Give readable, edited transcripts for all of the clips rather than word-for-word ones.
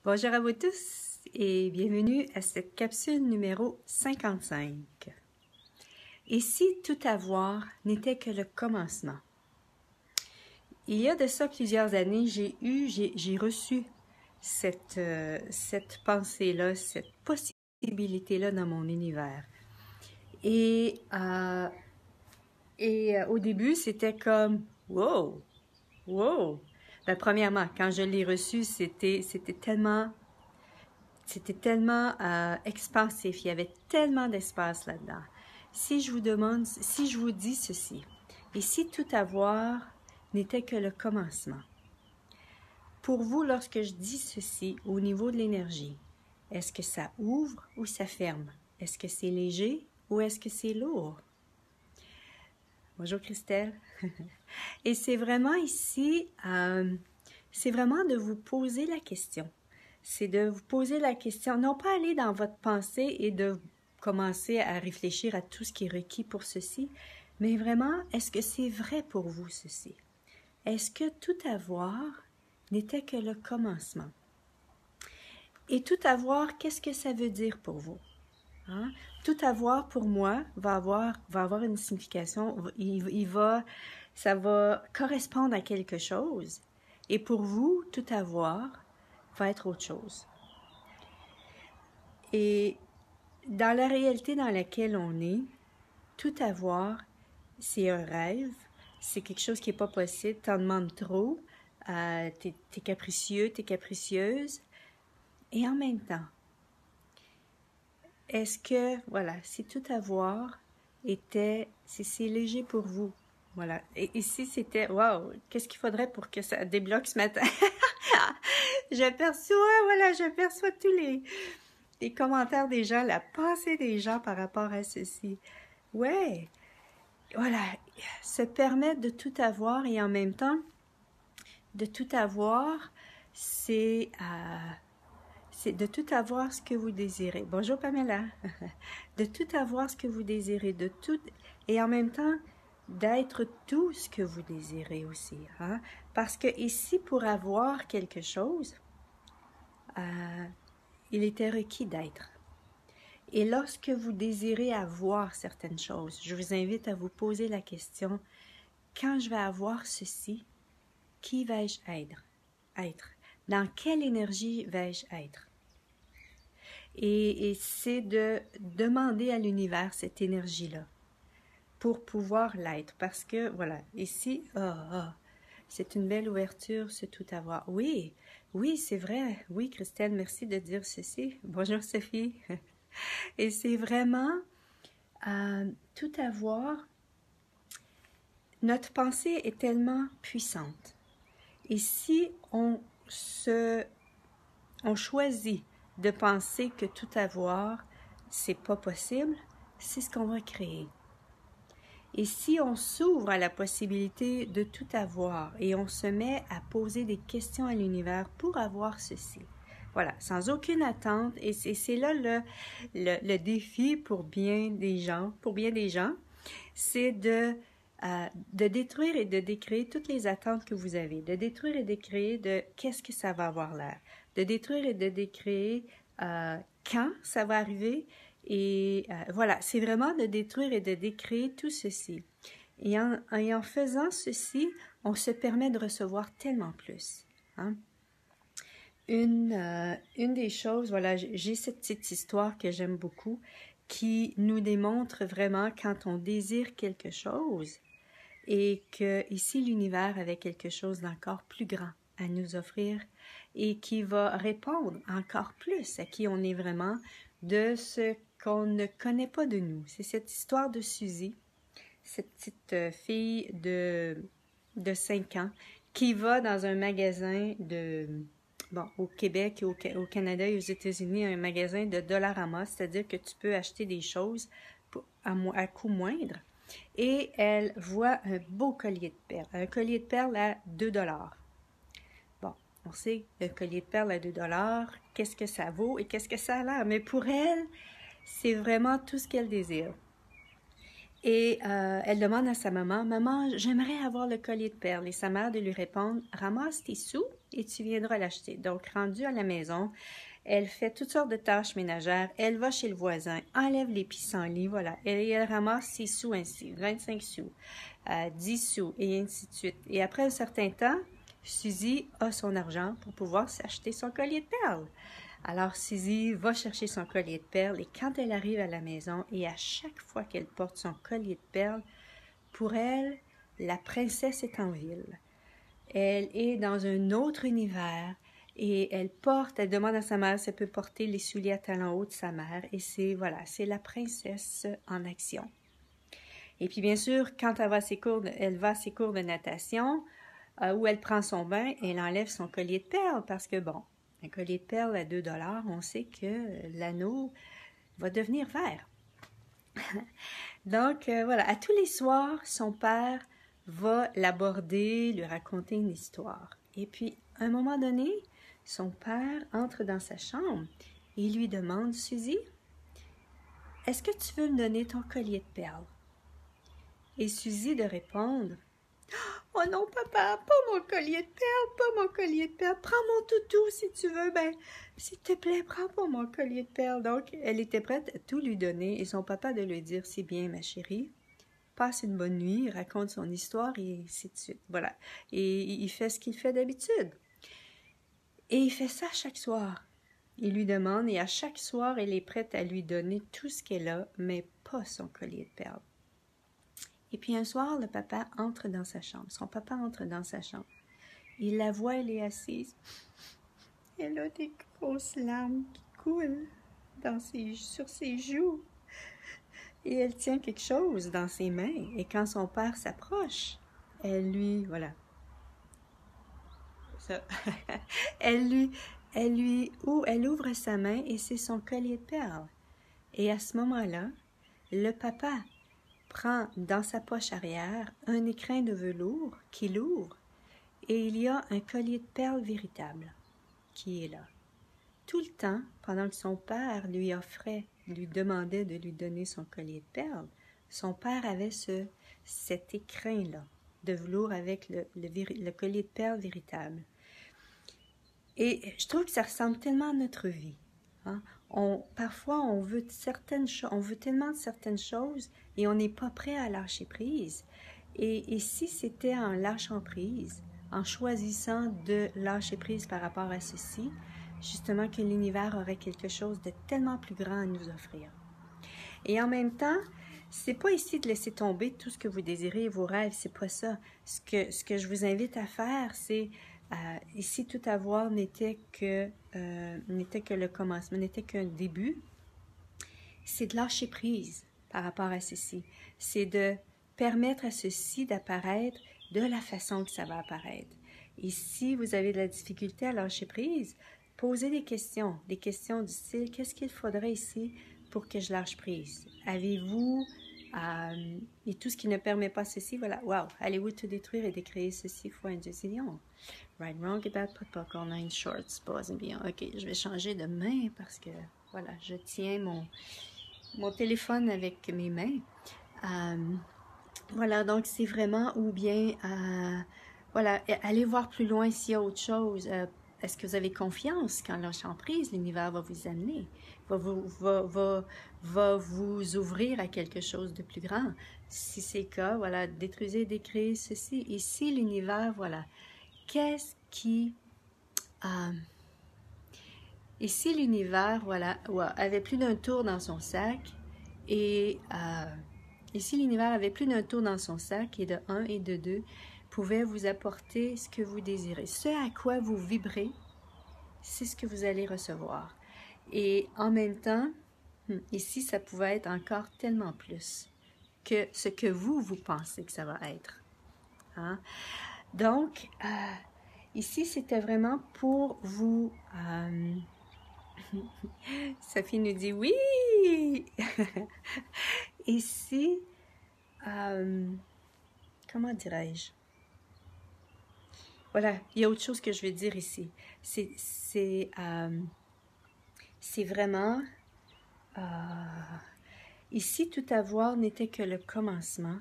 Bonjour à vous tous et bienvenue à cette capsule numéro 55. Et si tout avoir n'était que le commencement? Il y a de ça plusieurs années, j'ai reçu cette pensée-là, cette possibilité-là dans mon univers. Et au début, c'était comme « wow, wow ». Ben, premièrement, quand je l'ai reçu, c'était tellement expansif, il y avait tellement d'espace là-dedans. Si je vous dis ceci, et si tout avoir n'était que le commencement, pour vous, lorsque je dis ceci au niveau de l'énergie, est-ce que ça ouvre ou ça ferme? Est-ce que c'est léger ou est-ce que c'est lourd? Bonjour Christelle. Et c'est vraiment ici, c'est vraiment de vous poser la question. C'est de vous poser la question, non pas aller dans votre pensée et de commencer à réfléchir à tout ce qui est requis pour ceci, mais vraiment, est-ce que c'est vrai pour vous ceci? Est-ce que tout avoir n'était que le commencement? Et tout avoir, qu'est-ce que ça veut dire pour vous? Hein? Tout avoir pour moi va avoir une signification, ça va correspondre à quelque chose. Et pour vous, tout avoir va être autre chose. Et dans la réalité dans laquelle on est, tout avoir, c'est un rêve, c'est quelque chose qui n'est pas possible, t'en demandes trop, t'es capricieux, t'es capricieuse. Et en même temps, est-ce que, voilà, si tout avoir était, si c'est léger pour vous, voilà. Et ici, c'était, waouh, qu'est-ce qu'il faudrait pour que ça débloque ce matin? Je perçois tous les commentaires des gens, la pensée des gens par rapport à ceci. Ouais, voilà, se permettre de tout avoir et en même temps, de tout avoir, c'est de tout avoir ce que vous désirez. Bonjour Pamela. De tout avoir ce que vous désirez, de tout, et en même temps, d'être tout ce que vous désirez aussi. Hein? Parce que ici, pour avoir quelque chose, il était requis d'être. Et lorsque vous désirez avoir certaines choses, je vous invite à vous poser la question, quand je vais avoir ceci, qui vais-je être? Dans quelle énergie vais-je être? Et c'est de demander à l'univers cette énergie-là pour pouvoir l'être. Parce que, voilà, ici, c'est une belle ouverture, c'est tout avoir. Oui, c'est vrai. Oui, Christelle, merci de dire ceci. Bonjour Sophie. Et c'est vraiment tout avoir. Notre pensée est tellement puissante. Et si on choisit de penser que tout avoir, c'est pas possible, c'est ce qu'on va créer. Et si on s'ouvre à la possibilité de tout avoir et on se met à poser des questions à l'univers pour avoir ceci, voilà, sans aucune attente, et c'est là le défi pour bien des gens, c'est de détruire et de décréer toutes les attentes que vous avez, de détruire et de décréer de qu'est-ce que ça va avoir l'air, de détruire et de décréer quand ça va arriver, et voilà, c'est vraiment de détruire et de décréer tout ceci. Et en faisant ceci, on se permet de recevoir tellement plus. Hein? Une des choses, voilà, j'ai cette petite histoire que j'aime beaucoup, qui nous démontre vraiment quand on désire quelque chose et que ici l'univers avait quelque chose d'encore plus grand à nous offrir et qui va répondre encore plus à qui on est vraiment de ce qu'on ne connaît pas de nous. C'est cette histoire de Suzy, cette petite fille de 5 ans qui va dans un magasin au Québec, au Canada et aux États-Unis, un magasin de Dollarama, c'est-à-dire que tu peux acheter des choses à coût moindre. Et elle voit un beau collier de perles, un collier de perles à 2 $. Bon, on sait, le collier de perles à 2 $, qu'est-ce que ça vaut et qu'est-ce que ça a l'air. Mais pour elle, c'est vraiment tout ce qu'elle désire. Et elle demande à sa maman, « Maman, j'aimerais avoir le collier de perles. » Et sa mère de lui répondre, « Ramasse tes sous et tu viendras l'acheter. » Donc, rendue à la maison, elle fait toutes sortes de tâches ménagères. Elle va chez le voisin, enlève les pissenlits, voilà. Et elle ramasse ses sous ainsi, 25 sous, 10 sous, et ainsi de suite. Et après un certain temps, Suzy a son argent pour pouvoir s'acheter son collier de perles. Alors Suzy va chercher son collier de perles et quand elle arrive à la maison et à chaque fois qu'elle porte son collier de perles, pour elle, la princesse est en ville. Elle est dans un autre univers et elle demande à sa mère si elle peut porter les souliers à talons hauts de sa mère et c'est la princesse en action. Et puis bien sûr, quand elle va à ses cours de natation où elle prend son bain, elle enlève son collier de perles parce que bon, un collier de perles à 2 $, on sait que l'anneau va devenir vert. Donc, voilà, à tous les soirs, son père va l'aborder, lui raconter une histoire. Et puis, à un moment donné, son père entre dans sa chambre et lui demande, « Suzy, est-ce que tu veux me donner ton collier de perles? » Et Suzy de répondre, « Oh non, papa, pas mon collier de perles, pas mon collier de perles. Prends mon toutou si tu veux. Ben, s'il te plaît, prends pas mon collier de perles. » Donc, elle était prête à tout lui donner et son papa de lui dire, « C'est bien, ma chérie. Passe une bonne nuit, raconte son histoire et ainsi de suite. » Voilà. Et il fait ce qu'il fait d'habitude. Et il fait ça chaque soir. Il lui demande et à chaque soir, elle est prête à lui donner tout ce qu'elle a, mais pas son collier de perles. Et puis un soir, le papa entre dans sa chambre. Son papa entre dans sa chambre. Il la voit, elle est assise. Elle a des grosses larmes qui coulent sur ses joues. Et elle tient quelque chose dans ses mains. Et quand son père s'approche, voilà. Ça. elle ouvre sa main et c'est son collier de perles. Et à ce moment-là, le papa prend dans sa poche arrière un écrin de velours qu'il ouvre et il y a un collier de perles véritable qui est là. Tout le temps, pendant que son père lui demandait de lui donner son collier de perles, son père avait cet écrin-là de velours avec le collier de perles véritable. Et je trouve que ça ressemble tellement à notre vie. Hein? Parfois, on veut tellement de certaines choses et on n'est pas prêt à lâcher prise. Et si c'était en lâchant prise, en choisissant de lâcher prise par rapport à ceci, justement que l'univers aurait quelque chose de tellement plus grand à nous offrir. Et en même temps, c'est pas ici de laisser tomber tout ce que vous désirez, vos rêves, c'est pas ça. Ce que je vous invite à faire, c'est ici tout avoir n'était que le commencement, n'était qu'un début. C'est de lâcher prise par rapport à ceci. C'est de permettre à ceci d'apparaître de la façon que ça va apparaître. Et si vous avez de la difficulté à lâcher prise, posez des questions du style, qu'est-ce qu'il faudrait ici pour que je lâche prise? Avez-vous, et tout ce qui ne permet pas ceci, voilà, wow, allez-vous tout détruire et décréer ceci fois un deuxième? Right, wrong, about, put popcorn, in shorts, boys and beyond. Ok, je vais changer de main parce que, voilà, je tiens mon téléphone avec mes mains. Voilà, donc c'est vraiment, ou bien, voilà, allez voir plus loin s'il y a autre chose. Est-ce que vous avez confiance qu'en lâchant prise, l'univers va vous amener, va vous ouvrir à quelque chose de plus grand? Si c'est le cas, voilà, détruisez, décréez ceci. Et si l'univers, voilà, qu'est-ce qui... et si l'univers, voilà, avait plus d'un tour dans son sac, et si l'univers avait plus d'un tour dans son sac, et de 1 et de 2, pouvait vous apporter ce que vous désirez. Ce à quoi vous vibrez, c'est ce que vous allez recevoir. Et en même temps, ici, ça pouvait être encore tellement plus que ce que vous pensez que ça va être. Hein? Donc, ici, c'était vraiment pour vous... Sophie nous dit oui! Ici, comment dirais-je? Voilà, il y a autre chose que je vais dire ici. C'est vraiment Et si tout avoir n'était que le commencement,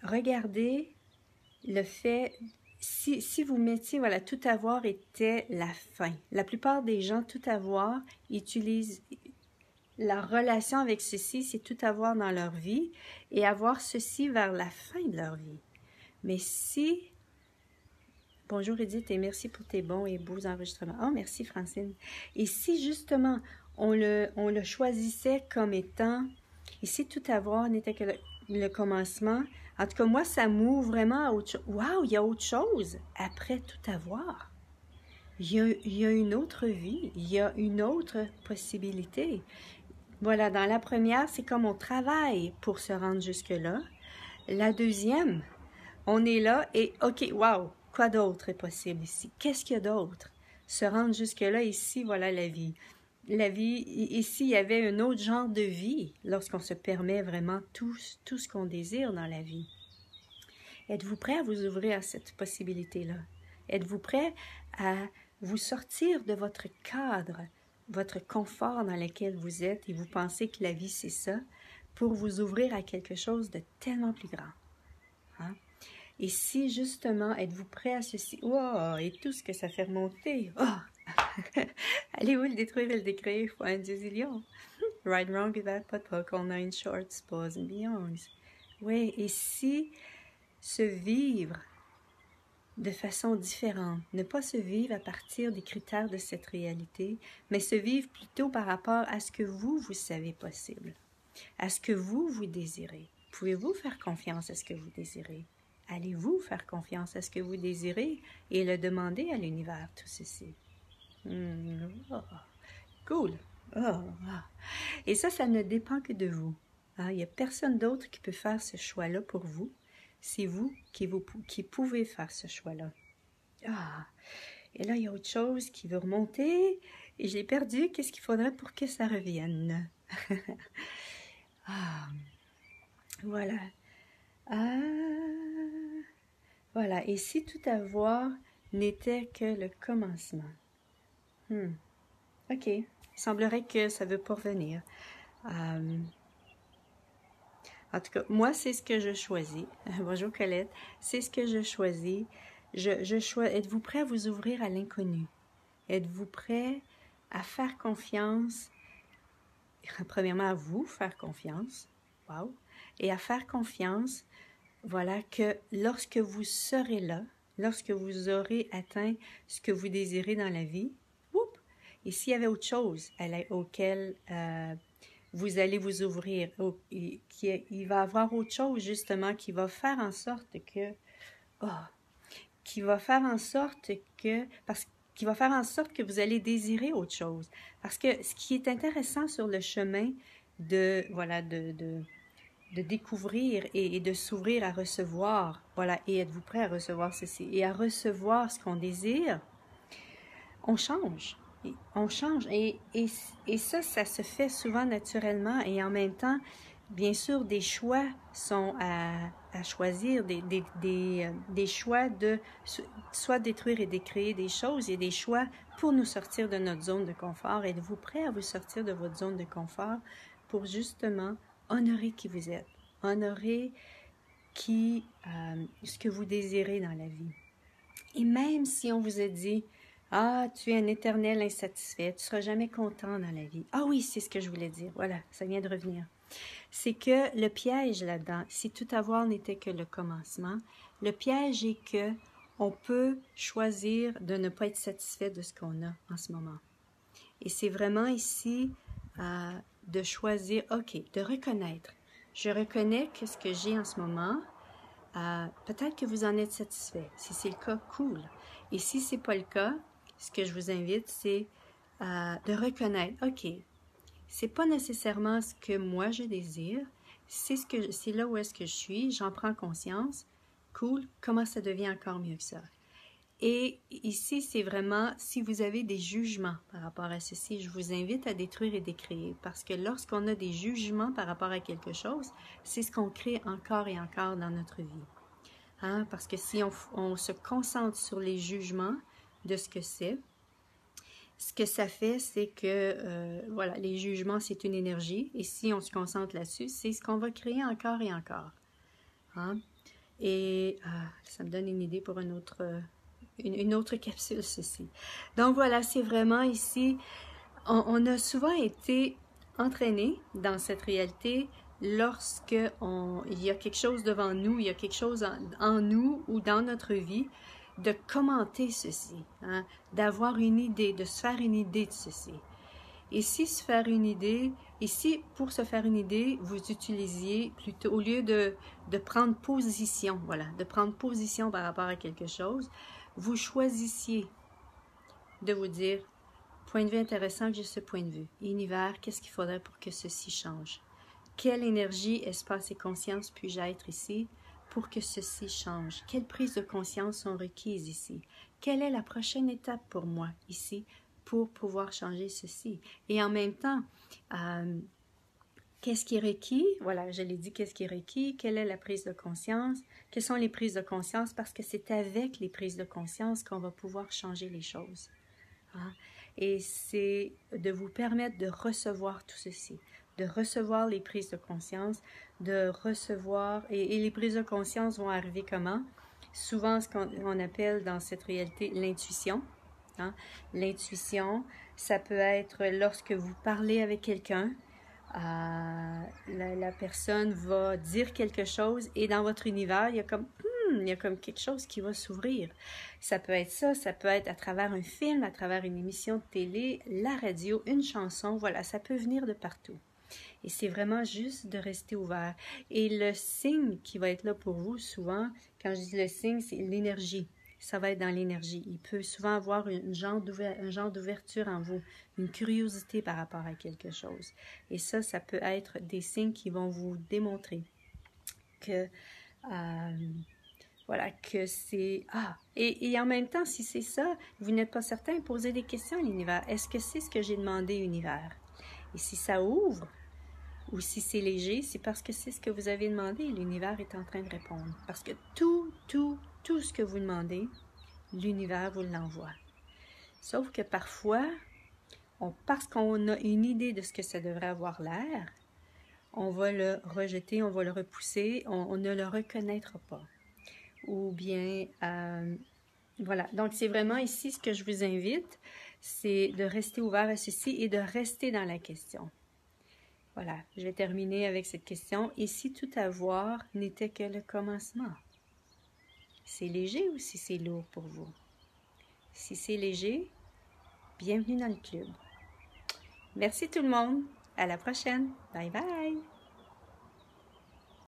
regardez le fait, si vous mettiez, voilà, tout avoir était la fin. La plupart des gens, tout avoir, utilisent la relation avec ceci, c'est tout avoir dans leur vie et avoir ceci vers la fin de leur vie. Mais si... Bonjour Edith et merci pour tes bons et beaux enregistrements. Oh, merci Francine. Et si justement on le choisissait comme étant, et si tout avoir n'était que le commencement, en tout cas moi ça m'ouvre vraiment à autre chose. Waouh, il y a autre chose après tout avoir. Il y a une autre vie, il y a une autre possibilité. Voilà, dans la première, c'est comme on travaille pour se rendre jusque-là. La deuxième, on est là et OK, wow, quoi d'autre est possible ici? Qu'est-ce qu'il y a d'autre? Se rendre jusque-là, ici, voilà la vie. La vie, ici, il y avait un autre genre de vie lorsqu'on se permet vraiment tout ce qu'on désire dans la vie. Êtes-vous prêt à vous ouvrir à cette possibilité-là? Êtes-vous prêt à vous sortir de votre cadre, votre confort dans lequel vous êtes et vous pensez que la vie, c'est ça, pour vous ouvrir à quelque chose de tellement plus grand? Hein? Et si justement, êtes-vous prêt à ceci? Wow, et tout ce que ça fait remonter. Oh! Allez où le détruire et le décrire, faut un désilion. Right, wrong, that, pas all nine shorts, pause and beyond. Oui, et si se vivre de façon différente, ne pas se vivre à partir des critères de cette réalité, mais se vivre plutôt par rapport à ce que vous savez possible, à ce que vous désirez. Pouvez-vous faire confiance à ce que vous désirez? Allez-vous faire confiance à ce que vous désirez et le demander à l'univers, tout ceci? Oh, cool! Oh. Et ça ne dépend que de vous. Il n'y a personne d'autre qui peut faire ce choix-là pour vous. C'est vous qui pouvez faire ce choix-là. Et là, il y a autre chose qui veut remonter et je l'ai perdu. Qu'est-ce qu'il faudrait pour que ça revienne? Voilà. Voilà. Et si tout avoir n'était que le commencement? OK. Il semblerait que ça ne veut pas revenir. En tout cas, moi, c'est ce que je choisis. Bonjour Colette. C'est ce que je choisis. Êtes-vous prêt à vous ouvrir à l'inconnu? Êtes-vous prêt à faire confiance? Premièrement, à vous faire confiance. Wow! Et à faire confiance, voilà, que lorsque vous serez là, lorsque vous aurez atteint ce que vous désirez dans la vie, et s'il y avait autre chose auquel vous allez vous ouvrir, il va y avoir autre chose justement qui va faire en sorte que, qui va faire en sorte que vous allez désirer autre chose. Parce que ce qui est intéressant sur le chemin de découvrir et de s'ouvrir à recevoir, voilà, et êtes-vous prêt à recevoir ceci, et à recevoir ce qu'on désire, on change. On change et ça se fait souvent naturellement et en même temps, bien sûr, des choix sont à choisir, des choix de soit détruire et décréer des choses et des choix pour nous sortir de notre zone de confort. Êtes-vous prêt à vous sortir de votre zone de confort pour justement honorer qui vous êtes, honorer ce que vous désirez dans la vie? Et même si on vous a dit tu es un éternel insatisfait, tu ne seras jamais content dans la vie. Oui, c'est ce que je voulais dire. Voilà, ça vient de revenir. C'est que le piège là-dedans, si tout avoir n'était que le commencement, le piège est que on peut choisir de ne pas être satisfait de ce qu'on a en ce moment. Et c'est vraiment ici de choisir, de reconnaître. Je reconnais que ce que j'ai en ce moment, peut-être que vous en êtes satisfait. Si c'est le cas, cool. Et si ce n'est pas le cas, ce que je vous invite, c'est de reconnaître, c'est pas nécessairement ce que moi je désire, c'est là où est-ce que je suis, j'en prends conscience, cool, comment ça devient encore mieux que ça? Et ici, c'est vraiment, si vous avez des jugements par rapport à ceci, je vous invite à détruire et décréer, parce que lorsqu'on a des jugements par rapport à quelque chose, c'est ce qu'on crée encore et encore dans notre vie. Parce que si on se concentre sur les jugements de ce que c'est ce que ça fait, c'est que, voilà, les jugements, c'est une énergie. Et si on se concentre là-dessus, c'est ce qu'on va créer encore et encore. Hein? Et ça me donne une idée pour une autre capsule, ceci. Donc voilà, c'est vraiment ici, on a souvent été entraîné dans cette réalité lorsque il y a quelque chose devant nous, il y a quelque chose en nous ou dans notre vie, de commenter ceci, hein, d'avoir une idée, de se faire une idée de ceci. Et si se faire une idée, ici, pour se faire une idée, vous utilisiez plutôt, au lieu de prendre position, voilà, de prendre position par rapport à quelque chose, vous choisissiez de vous dire, point de vue intéressant que j'ai ce point de vue. Univers, qu'est-ce qu'il faudrait pour que ceci change? Quelle énergie, espace et conscience puis-je être ici pour que ceci change? Quelles prises de conscience sont requises ici? Quelle est la prochaine étape pour moi ici pour pouvoir changer ceci? Et en même temps, qu'est-ce qui est requis? Voilà, je l'ai dit, qu'est-ce qui est requis? Quelle est la prise de conscience? Quelles sont les prises de conscience? Parce que c'est avec les prises de conscience qu'on va pouvoir changer les choses. Hein? Et c'est de vous permettre de recevoir tout ceci, de recevoir les prises de conscience, de recevoir, et les prises de conscience vont arriver comment? Souvent, ce qu'on appelle dans cette réalité l'intuition. Hein? L'intuition, ça peut être lorsque vous parlez avec quelqu'un, la personne va dire quelque chose et dans votre univers, il y a comme quelque chose qui va s'ouvrir. Ça peut être ça peut être à travers un film, à travers une émission de télé, la radio, une chanson, voilà, ça peut venir de partout. Et c'est vraiment juste de rester ouvert. Et le signe qui va être là pour vous, souvent, quand je dis le signe, c'est l'énergie. Ça va être dans l'énergie. Il peut souvent avoir un genre d'ouverture en vous, une curiosité par rapport à quelque chose. Et ça peut être des signes qui vont vous démontrer que, voilà, que c'est... et en même temps, si c'est ça, vous n'êtes pas certain, posez des questions à l'univers. Est-ce que c'est ce que j'ai demandé, univers? Et si ça ouvre, ou si c'est léger, c'est parce que c'est ce que vous avez demandé et l'univers est en train de répondre. Parce que tout ce que vous demandez, l'univers vous l'envoie. Sauf que parfois, parce qu'on a une idée de ce que ça devrait avoir l'air, on va le rejeter, on va le repousser, on ne le reconnaîtra pas. Ou bien, voilà. Donc, c'est vraiment ici ce que je vous invite, c'est de rester ouvert à ceci et de rester dans la question. Voilà, je vais terminer avec cette question. Et si tout avoir n'était que le commencement? C'est léger ou si c'est lourd pour vous? Si c'est léger, bienvenue dans le club. Merci tout le monde. À la prochaine. Bye bye.